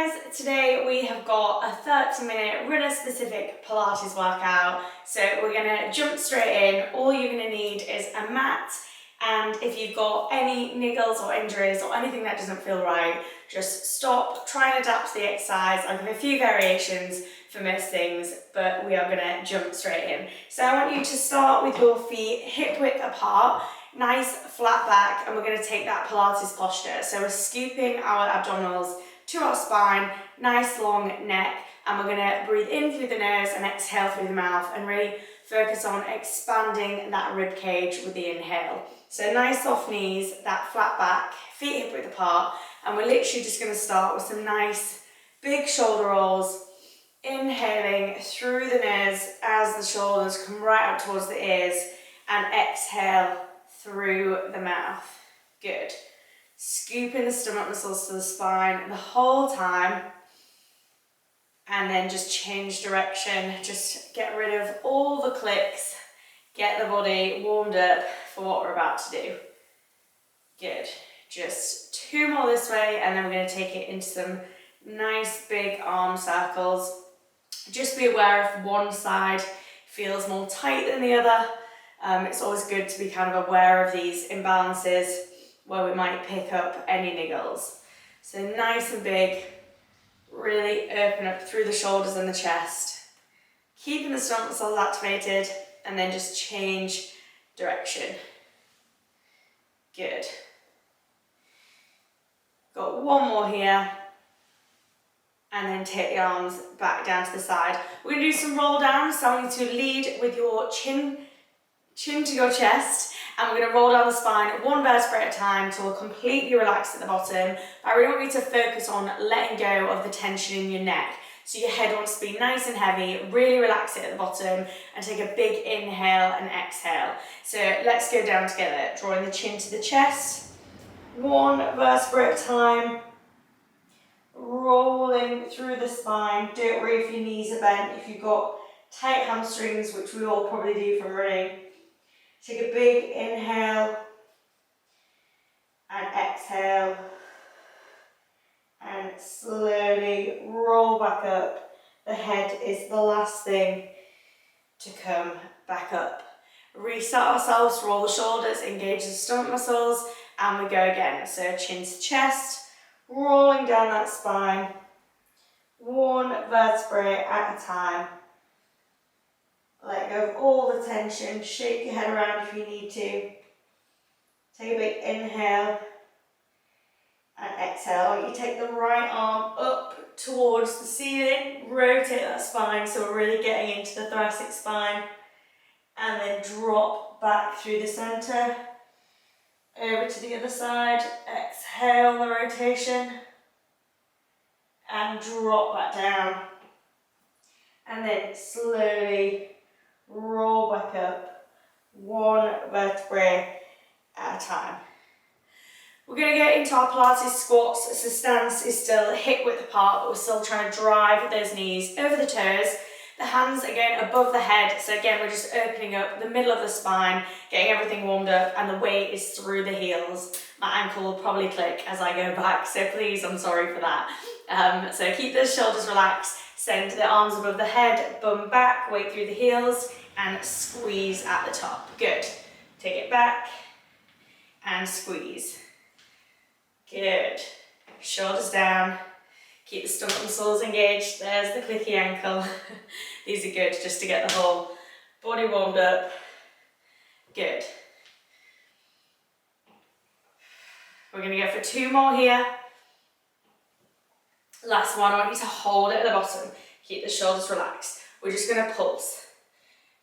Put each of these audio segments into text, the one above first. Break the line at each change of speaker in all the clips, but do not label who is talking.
guys, today we have got a 30-minute runner specific Pilates workout. So we're going to jump straight in. All you're going to need is a mat, and if you've got any niggles or injuries or anything that doesn't feel right, just stop, try and adapt to the exercise. I'll give a few variations for most things, but we are going to jump straight in. So I want you to start with your feet hip width apart, nice flat back, and we're going to take that Pilates posture. So we're scooping our abdominals to our spine, nice long neck, and we're going to breathe in through the nose and exhale through the mouth and really focus on expanding that rib cage with the inhale. So nice soft knees, that flat back, feet hip width apart, and we're literally just going to start with some nice big shoulder rolls, inhaling through the nose as the shoulders come right up towards the ears, and exhale through the mouth. Good. Scooping the stomach muscles to the spine the whole time, and then just change direction. Just get rid of all the clicks, get the body warmed up for what we're about to do. Good. Just two more this way, and then we're going to take it into some nice big arm circles. Just be aware if one side feels more tight than the other. It's always good to be kind of aware of these imbalances where we might pick up any niggles. So nice and big, really open up through the shoulders and the chest, keeping the stomach muscles activated, and then just change direction. Good. Got one more here, and then take the arms back down to the side. We're going to do some roll downs, so I want you to lead with your chin to your chest, and we're going to roll down the spine one vertebrae at a time till we're completely relaxed at the bottom. I really want you to focus on letting go of the tension in your neck. So your head wants to be nice and heavy, really relax it at the bottom, and take a big inhale and exhale. So let's go down together, drawing the chin to the chest, one vertebrae at a time, rolling through the spine. Don't worry if your knees are bent, if you've got tight hamstrings, which we all probably do from running. Take a big inhale and exhale, and slowly roll back up. The head is the last thing to come back up. Reset ourselves, roll the shoulders, engage the stomach muscles, and we go again. So chin to chest, rolling down that spine, one vertebrae at a time. Let go of all the tension, shake your head around if you need to. Take a big inhale and exhale. I want you to take the right arm up towards the ceiling, rotate that spine so we're really getting into the thoracic spine, and then drop back through the centre, over to the other side. Exhale the rotation and drop back down, and then slowly roll back up, one vertebrae at a time. We're going to get into our Pilates squats. So stance is still hip width apart, but we're still trying to drive those knees over the toes. The hands are going above the head, so again we're just opening up the middle of the spine, getting everything warmed up, and the weight is through the heels. My ankle will probably click as I go back, so please, I'm sorry for that. So keep those shoulders relaxed, send the arms above the head, bum back, weight through the heels, and squeeze at the top. Good. Take it back and squeeze. Good. Shoulders down. Keep the stomach muscles engaged. There's the clicky ankle. These are good just to get the whole body warmed up. Good. We're going to go for two more here. Last one, I want you to hold it at the bottom. Keep the shoulders relaxed. We're just going to pulse.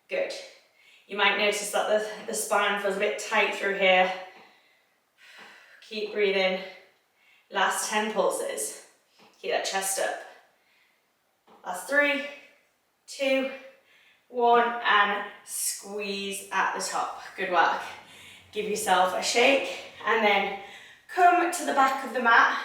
Good. You might notice that the spine feels a bit tight through here. Keep breathing. Last 10 pulses. Keep that chest up. Last 3, 2, 1, and squeeze at the top. Good work. Give yourself a shake, and then come to the back of the mat,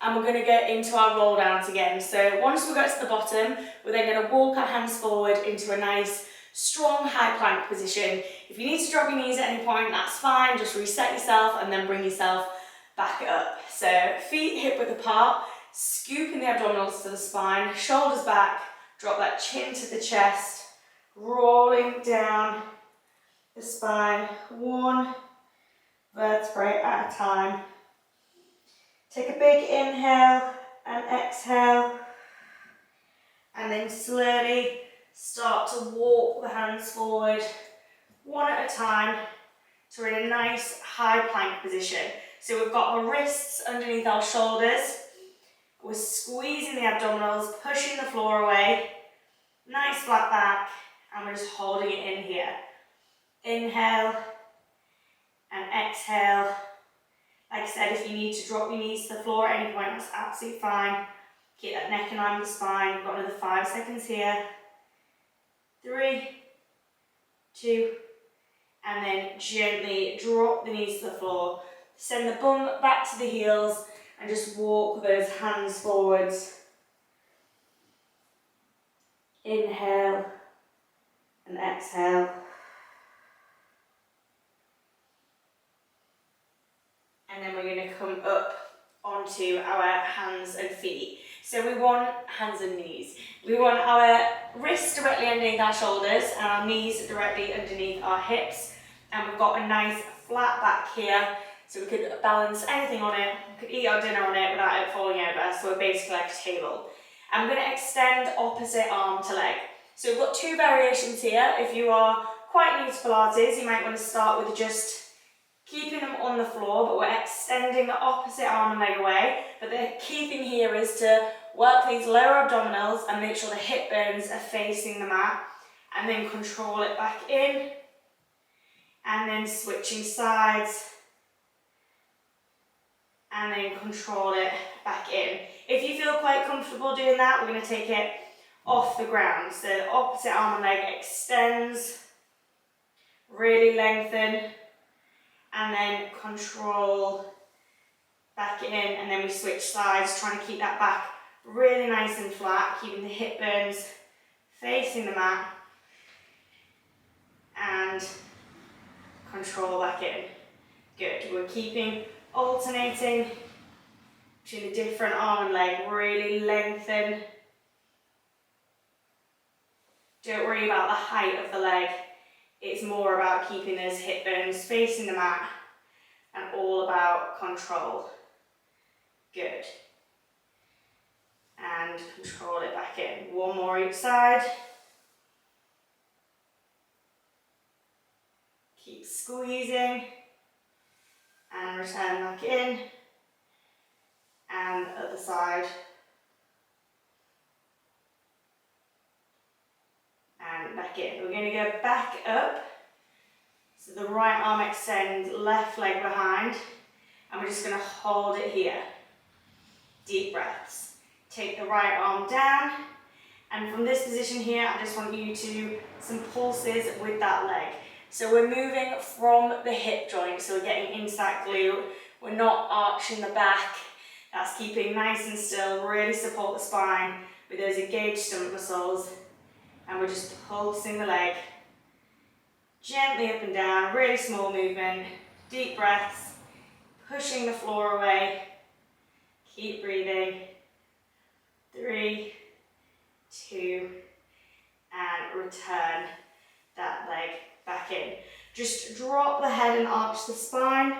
and we're going to get into our roll downs again. So once we get to the bottom, we're then going to walk our hands forward into a nice strong high plank position. If you need to drop your knees at any point, that's fine. Just reset yourself and then bring yourself back up. So feet hip width apart. scooping the abdominals to the spine, shoulders back, drop that chin to the chest, rolling down the spine, one vertebrae at a time. Take a big inhale and exhale, and then slowly start to walk the hands forward, one at a time, to we're in a nice high plank position. So we've got our wrists underneath our shoulders, we're squeezing the abdominals, pushing the floor away, nice flat back, and we're just holding it in here. Inhale and exhale. Like I said, if you need to drop your knees to the floor at any point, that's absolutely fine. Keep that neck in line with the spine. We've got another 5 seconds here. 3, 2, and then gently drop the knees to the floor. Send the bum back to the heels and just walk those hands forwards. Inhale and exhale. And then we're going to come up onto our hands and feet. So we want hands and knees. We want our wrists directly underneath our shoulders and our knees directly underneath our hips. And we've got a nice flat back here, so we could balance anything on it. We could eat our dinner on it without it falling over. So we're basically like a table. I'm going to extend opposite arm to leg. So we've got 2 variations here. If you are quite new to Pilates, you might want to start with just keeping them on the floor, but we're extending the opposite arm and leg away. But the key thing here is to work these lower abdominals and make sure the hip bones are facing the mat, and then control it back in, and then switching sides, and then control it back in. If you feel quite comfortable doing that, we're going to take it off the ground. So the opposite arm and leg extends, really lengthen, and then control back in, and then we switch sides, trying to keep that back really nice and flat, keeping the hip bones facing the mat, and control back in. Good. We're keeping alternating between the different arm and leg, really lengthen. Don't worry about the height of the leg. It's more about keeping those hip bones facing the mat and all about control. Good. And control it back in. One more each side. Keep squeezing and return back in. And other side. And back in. We're going to go back up. So the right arm extends, left leg behind. And we're just going to hold it here. Deep breaths. Take the right arm down. And from this position here, I just want you to some pulses with that leg. So we're moving from the hip joint, so we're getting into that glute. We're not arching the back. That's keeping nice and still, really support the spine with those engaged stomach muscles. And we're just pulsing the leg gently up and down, really small movement, deep breaths, pushing the floor away. Keep breathing. 3, 2, and return that leg back in. Just drop the head and arch the spine.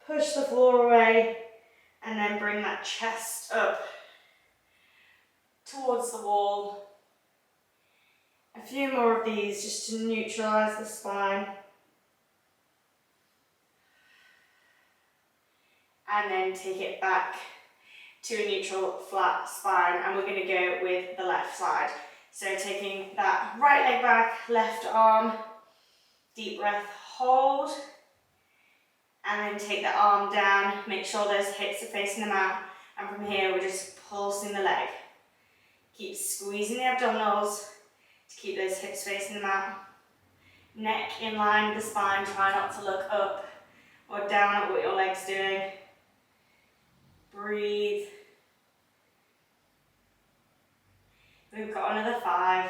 Push the floor away, and then bring that chest up towards the wall. A few more of these just to neutralize the spine. And then take it back to a neutral flat spine, and we're going to go with the left side. So taking that right leg back, left arm, deep breath, hold, and then take the arm down, make sure those hips are facing the mat, and from here we're just pulsing the leg. Keep squeezing the abdominals to keep those hips facing the mat. Neck in line with the spine, try not to look up or down at what your leg's doing. Breathe. We've got another 5.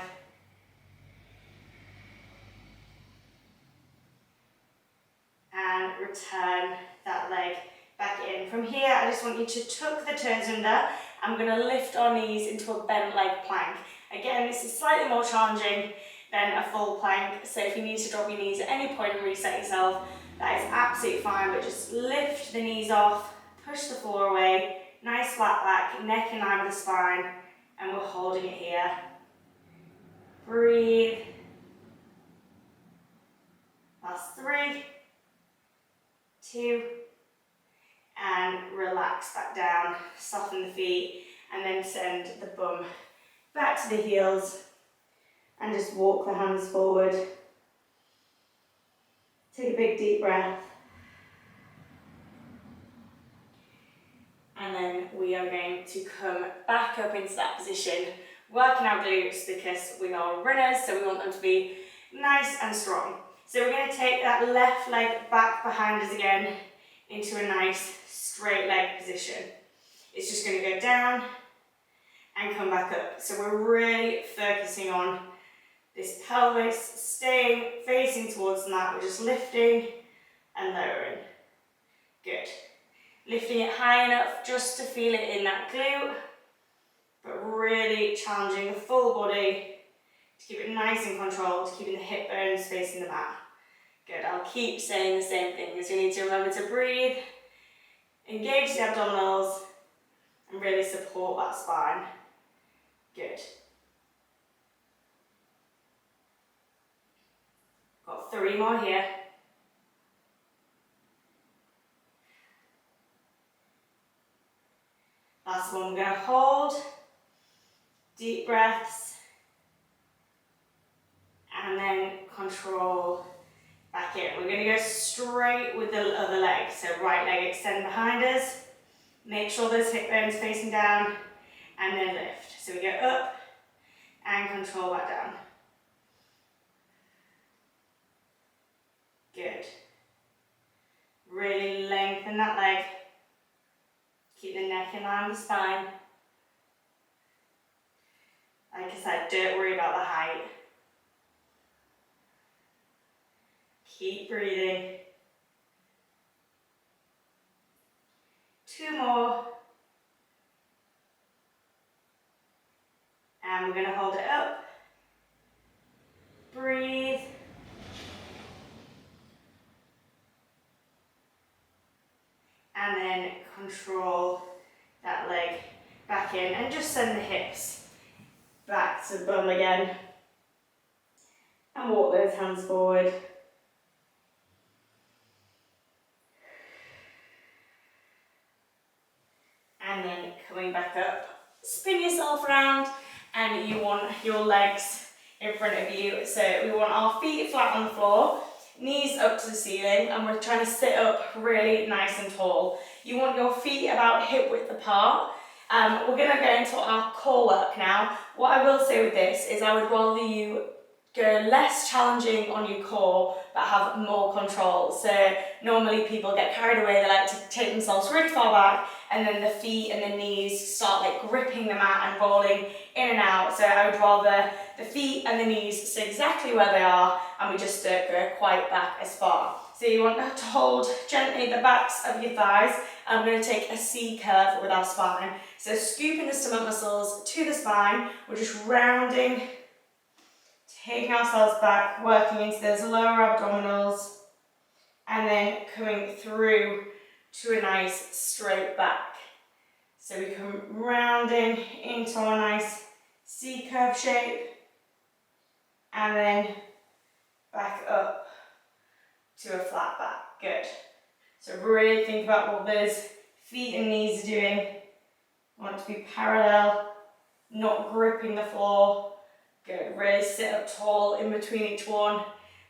And return that leg back in. From here, I just want you to tuck the toes under. I'm going to lift our knees into a bent leg plank. Again, this is slightly more challenging than a full plank, so if you need to drop your knees at any point and reset yourself, that is absolutely fine, but just lift the knees off, push the floor away, nice flat back, neck in line with the spine, and we're holding it here. Breathe. Last 3, 2, and relax back down, soften the feet, and then send the bum back to the heels, and just walk the hands forward. Take a big deep breath. And then we are going to come back up into that position, working our glutes because we are runners, so we want them to be nice and strong. So we're going to take that left leg back behind us again into a nice straight leg position. It's just going to go down and come back up. So we're really focusing on this pelvis, staying facing towards the mat. We're just lifting and lowering. Good. Lifting it high enough just to feel it in that glute, but really challenging the full body to keep it nice and controlled, keeping the hip bones facing the mat. Good, I'll keep saying the same things. You need to remember to breathe, engage the abdominals, and really support that spine. Good. Got 3 more here. Last one, we're going to hold, deep breaths, and then control back in. We're going to go straight with the other leg, so right leg extend behind us, make sure those hip bones facing down, and then lift. So we go up and control back down. Good. Really lengthen that leg. Keep the neck in line with the spine. Like I said, don't worry about the height. Keep breathing. 2 more. And we're going to hold it up. Breathe. And then control that leg back in and just send the hips back to the bum again. And walk those hands forward. And then coming back up, spin yourself around, and you want your legs in front of you. So we want our feet flat on the floor, knees up to the ceiling, and we're trying to sit up really nice and tall. You want your feet about hip width apart. We're going to go into our core work now. What I will say with this is I would rather you go less challenging on your core but have more control. So normally people get carried away, they like to take themselves really far back, and then the feet and the knees start like gripping the mat and rolling in and out. So I would rather the feet and the knees stay exactly where they are, and we just don't go quite back as far. So you want to hold gently the backs of your thighs. I'm going to take a C curve with our spine. So scooping the stomach muscles to the spine, we're just rounding, taking ourselves back, working into those lower abdominals, and then coming through to a nice straight back. So we come rounding into our nice C curve shape, and then back up to a flat back. Good. So really think about what those feet and knees are doing. You want it to be parallel, not gripping the floor. Good. Really sit up tall in between each one.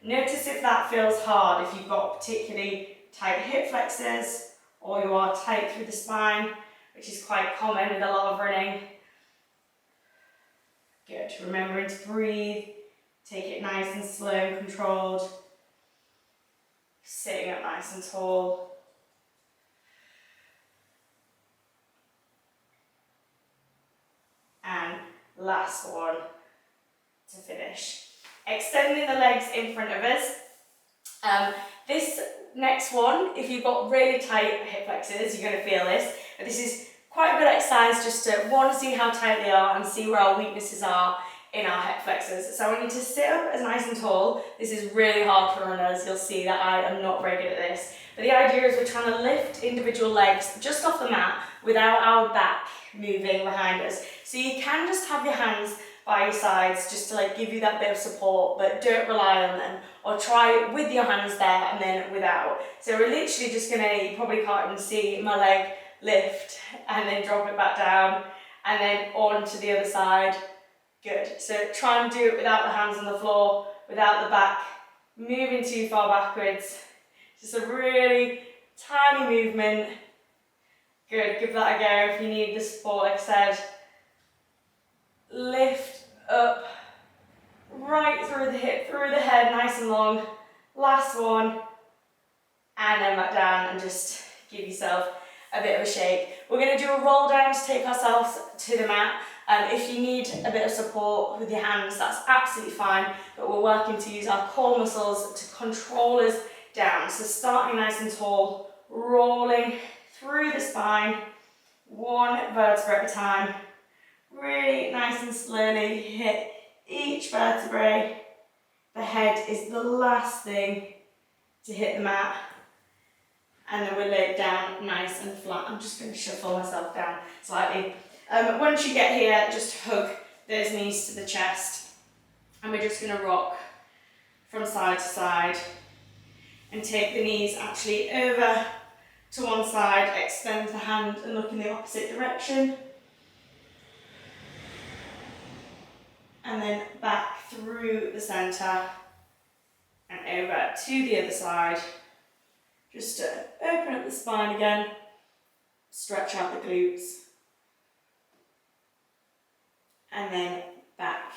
Notice if that feels hard, if you've got particularly tight hip flexors or you are tight through the spine, which is quite common with a lot of running. Good. Remembering to breathe, take it nice and slow and controlled. Sitting up nice and tall. And last one to finish. Extending the legs in front of us. This next one, if you've got really tight hip flexors, you're going to feel this. But this is quite a good exercise just to, one, see how tight they are and see where our weaknesses are in our hip flexors. So I want you to sit up as nice and tall. This is really hard for runners. You'll see that I am not very good at this. But the idea is we're trying to lift individual legs just off the mat without our back moving behind us. So you can just have your hands by your sides just to like give you that bit of support, but don't rely on them, or try it with your hands there and then without. So we're literally just gonna, you probably can't even see my leg lift and then drop it back down and then on to the other side. Good. So try and do it without the hands on the floor, without the back moving too far backwards. Just a really tiny movement. Good. Give that a go if you need the support, like I said. Lift up, right through the hip, through the head, nice and long. Last one. And then back down and just give yourself a bit of a shake. We're going to do a roll down to take ourselves to the mat. If you need a bit of support with your hands, that's absolutely fine, but we're working to use our core muscles to control us down. So starting nice and tall, rolling through the spine, one vertebra at a time. Really nice and slowly hit each vertebrae. The head is the last thing to hit the mat. And then we're laid down nice and flat. I'm just going to shuffle myself down slightly. Once you get here, just hug those knees to the chest. And we're just going to rock from side to side. And take the knees actually over to one side, extend the hand and look in the opposite direction. And then back through the centre and over to the other side. Just to open up the spine again, stretch out the glutes. And then back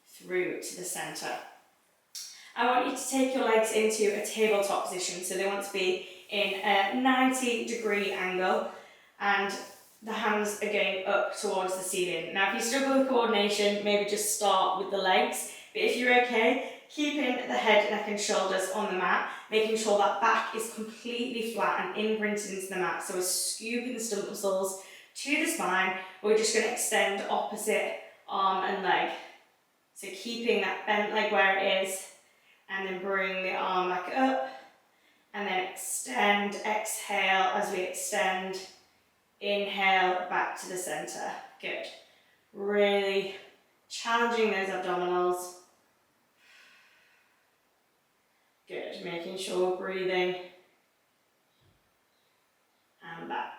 through to the centre. I want you to take your legs into a tabletop position, so they want to be in a 90-degree angle and the hands are going up towards the ceiling. Now if you struggle with coordination, maybe just start with the legs, but if you're okay, keeping the head, neck and shoulders on the mat, making sure that back is completely flat and imprinted into the mat, so we're scooping the stomach muscles to the spine. We're just going to extend opposite arm and leg, so keeping that bent leg where it is, and then bring the arm back up, and then extend, exhale as we extend, inhale back to the centre. Good. Really challenging those abdominals. Good, making sure we're breathing, and back.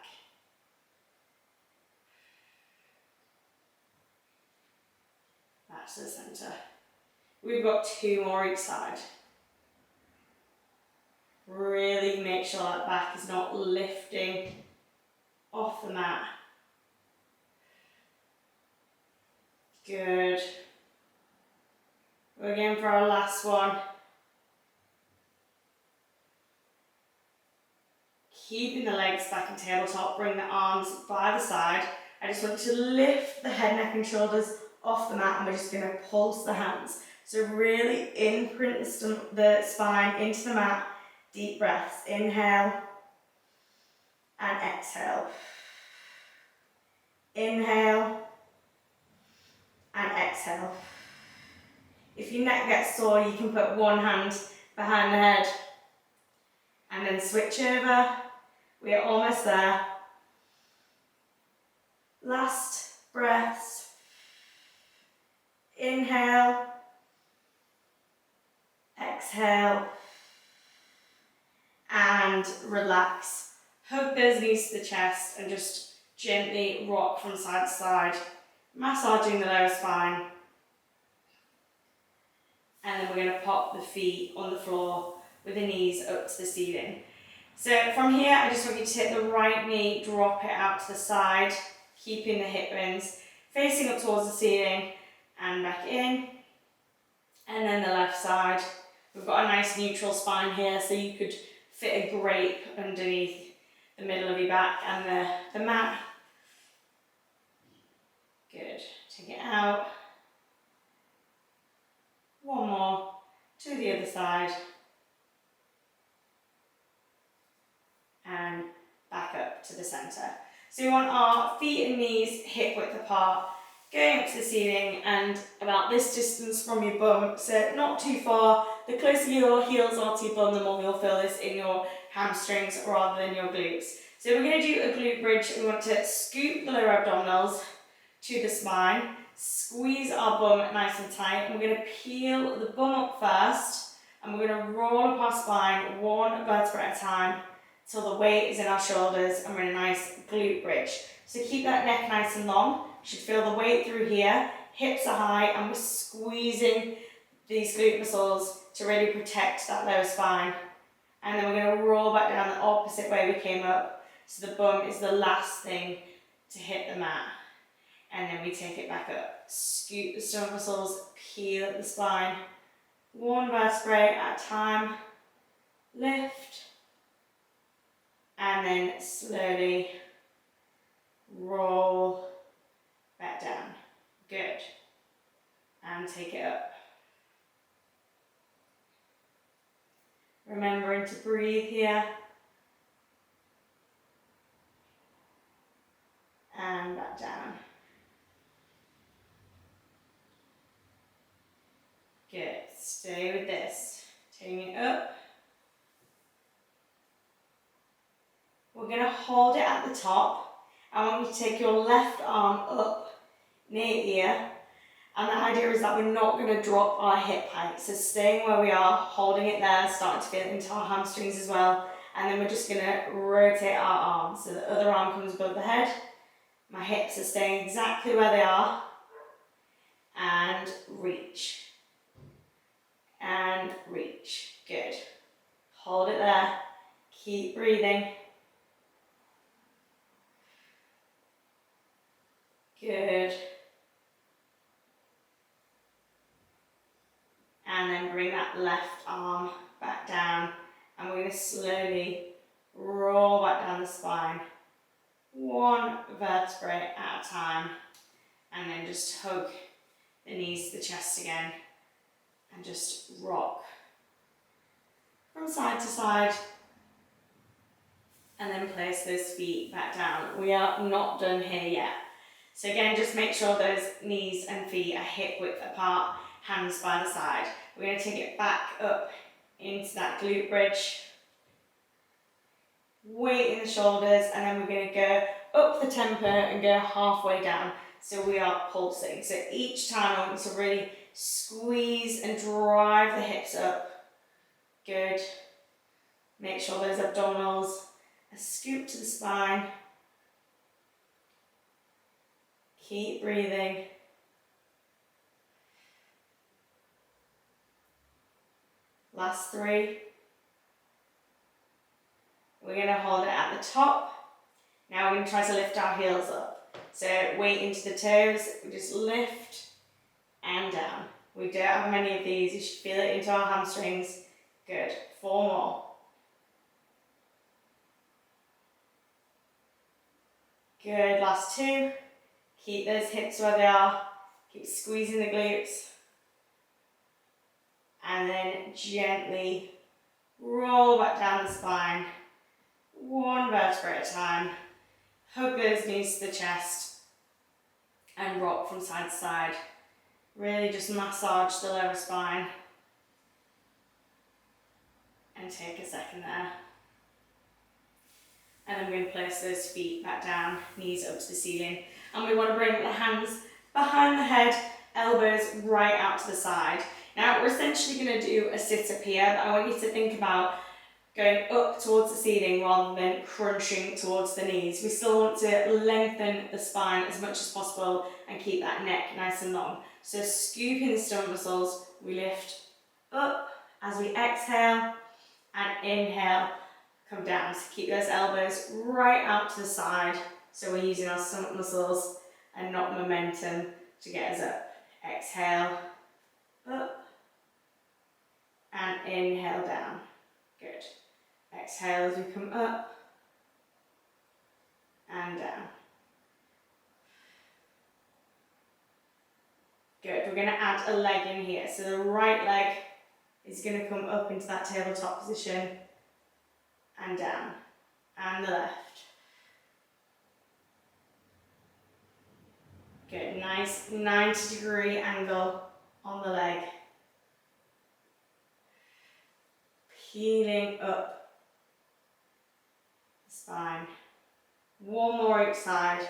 Back to the centre. We've got 2 more each side. Really make sure that back is not lifting off the mat. Good. We're going for our last one. Keeping the legs back in tabletop, bring the arms by the side. I just want you to lift the head, neck and shoulders off the mat, and we're just going to pulse the hands. So really imprint the spine into the mat. Deep breaths. Inhale and exhale. Inhale and exhale. If your neck gets sore, you can put one hand behind the head and then switch over. We are almost there. Last breaths. Inhale. Exhale. And relax. Hug those knees to the chest and just gently rock from side to side, massaging the lower spine. And then we're going to pop the feet on the floor with the knees up to the ceiling. So from here, I just want you to take the right knee, drop it out to the side, keeping the hip bones facing up towards the ceiling and back in. And then the left side. We've got a nice neutral spine here, so you could fit a grape underneath the middle of your back and the mat. Good. Take it out. One more to the other side. and back up to the centre. So we want our feet and knees hip width apart, going up to the ceiling and about this distance from your bum, so not too far. The closer your heels are to your bum, the more you'll feel this in your hamstrings rather than your glutes. So we're going to do a glute bridge. We want to scoop the lower abdominals to the spine, squeeze our bum nice and tight, and we're going to peel the bum up first, and we're going to roll up our spine one vertebra at a time till the weight is in our shoulders and we're in a nice glute bridge. So keep that neck nice and long. You should feel the weight through here, hips are high, and we're squeezing these glute muscles to really protect that lower spine. And then we're going to roll back down the opposite way we came up, so the bum is the last thing to hit the mat. And then we take it back up. Scoop the stomach muscles, peel the spine, one vertebrae at a time, lift, and then slowly roll back down. Good. And take it up. Remembering to breathe here. And back down. Good. Stay with this. Taking it up. We're going to hold it at the top. I want you to take your left arm up near ear. And the idea is that we're not going to drop our hip height. So staying where we are, holding it there, starting to feel it into our hamstrings as well. And then we're just going to rotate our arms. So the other arm comes above the head. My hips are staying exactly where they are. And reach. And reach. Good. Hold it there. Keep breathing. Good. And then bring that left arm back down. And we're going to slowly roll back down the spine. One vertebrae at a time. And then just hug the knees to the chest again. And just rock from side to side. And then place those feet back down. We are not done here yet. So again, just make sure those knees and feet are hip width apart, hands by the side. We're going to take it back up into that glute bridge. Weight in the shoulders, and then we're going to go up the tempo and go halfway down. So we are pulsing. So each time I want you to really squeeze and drive the hips up. Good. Make sure those abdominals are scooped to the spine. Keep breathing. Last 3. We're going to hold it at the top. Now we're going to try to lift our heels up. So weight into the toes. We just lift and down. We don't have many of these. You should feel it into our hamstrings. Good. 4 more. Good. Last 2. Keep those hips where they are. Keep squeezing the glutes. And then gently roll back down the spine. One vertebra at a time. Hug those knees to the chest. And rock from side to side. Really just massage the lower spine. And take a second there. And then we're going to place those feet back down, knees up to the ceiling. And we want to bring the hands behind the head, elbows right out to the side. Now we're essentially going to do a sit-up here, but I want you to think about going up towards the ceiling rather than crunching towards the knees. We still want to lengthen the spine as much as possible and keep that neck nice and long. So scooping the stomach muscles, we lift up as we exhale and inhale, come down. So keep those elbows right out to the side. So we're using our stomach muscles and not momentum to get us up. Exhale, up, and inhale down. Good. Exhale as we come up and down. Good. We're going to add a leg in here. So the right leg is going to come up into that tabletop position and down. and the left. Good, nice 90-degree angle on the leg. Peeling up the spine. One more each side.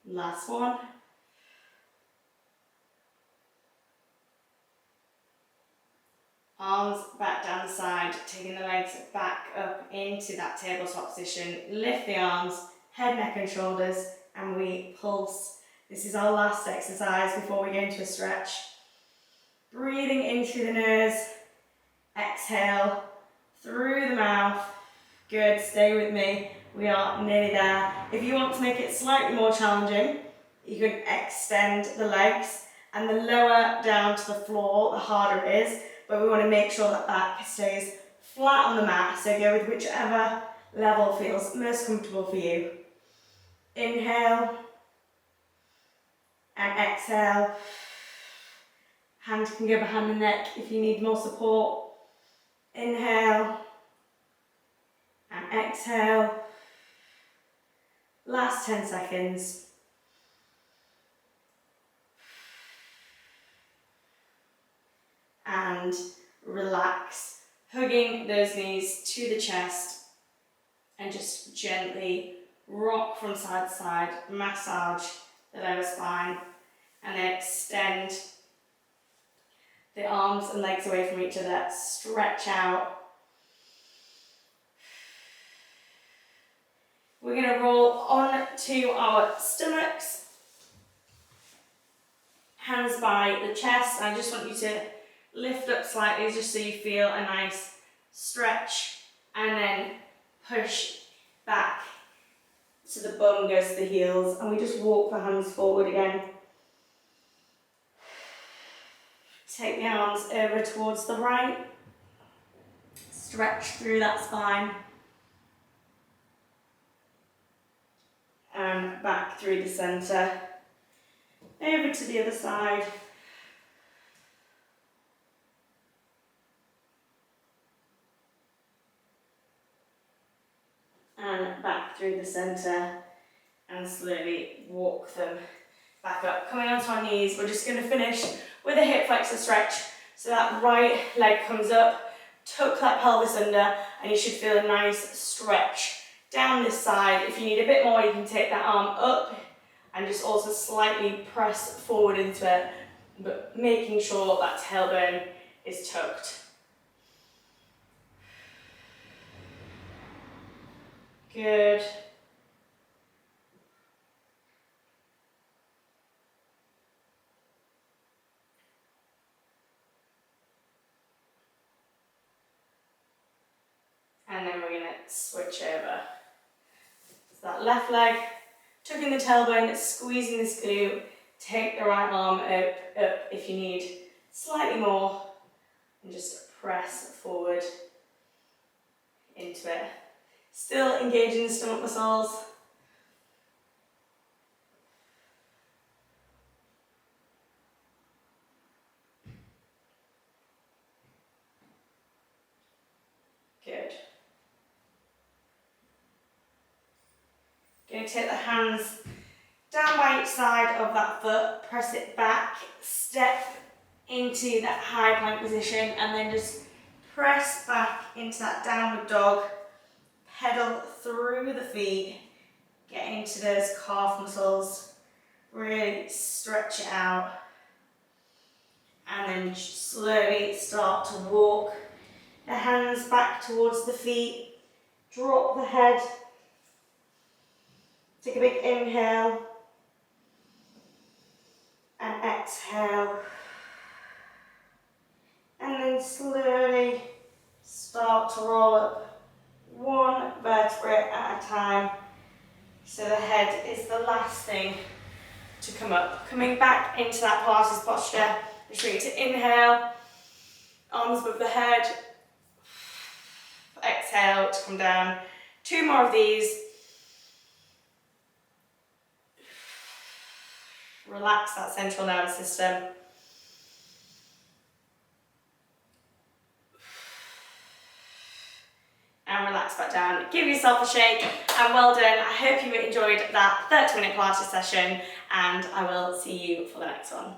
Last one. Arms back down the side, taking the legs back up into that tabletop position. Lift the arms, head, neck and shoulders, and we pulse. This is our last exercise before we go into a stretch. Breathing in through the nose, exhale through the mouth. Good, stay with me. We are nearly there. If you want to make it slightly more challenging, you can extend the legs, and the lower down to the floor, the harder it is. But we want to make sure that back stays flat on the mat, so go with whichever level feels most comfortable for you. Inhale and exhale. Hand can go behind the neck if you need more support. Inhale and exhale. Last 10 seconds. And relax, hugging those knees to the chest, and just gently rock from side to side, massage the lower spine, and then extend the arms and legs away from each other, stretch out. We're going to roll on to our stomachs, hands by the chest. I just want you to lift up slightly just so you feel a nice stretch, and then push back so the bum goes to the heels, and we just walk the hands forward again. Take the arms over towards the right, stretch through that spine, and back through the centre, over to the other side. And back through the centre, and slowly walk them back up. Coming onto our knees, we're just going to finish with a hip flexor stretch. So that right leg comes up, tuck that pelvis under, and you should feel a nice stretch down this side. If you need a bit more, you can take that arm up and just also slightly press forward into it, but making sure that tailbone is tucked. Good. And then we're going to switch over. So that left leg, tucking the tailbone, squeezing this glute. Take the right arm up if you need slightly more, and just press forward into it. Still engaging the stomach muscles. Good. Going to take the hands down by each side of that foot, press it back, step into that high plank position, and then just press back into that downward dog. Pedal through the feet, get into those calf muscles, really stretch it out, and then slowly start to walk the hands back towards the feet, drop the head, take a big inhale, and exhale, and then slowly start to roll up one vertebrae at a time, so the head is the last thing to come up. Coming back into that Pilates posture, just want you to inhale, arms above the head, exhale to come down. 2 more of these. Relax that central nervous system. and relax back down. Give yourself a shake, and well done. I hope you enjoyed that 30-minute Pilates session, and I will see you for the next one.